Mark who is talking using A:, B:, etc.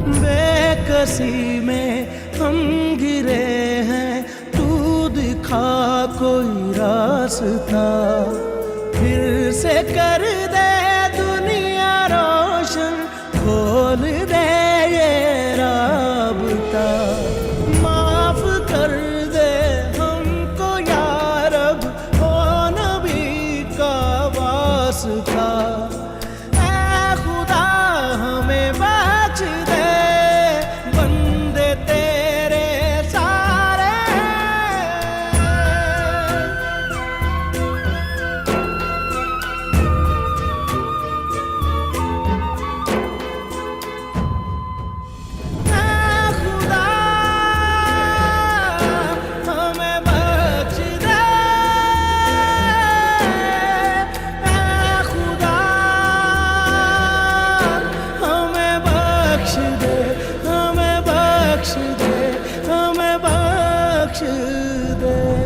A: बेकसी में हम गिरे हैं, तू दिखा कोई रास्ता। फिर से कर दे दुनिया रोशन, खोल दे ये राबता। माफ कर दे हमको या रब, ओ नबी का वास्ता। ऐ खुदा हमें बख्श दे, बंदे तेरे सारे। ऐ खुदा हमें बख्श दे, ऐ खुदा हमें बख्श दे, हमें बख्श दे, हमें बख्श दे।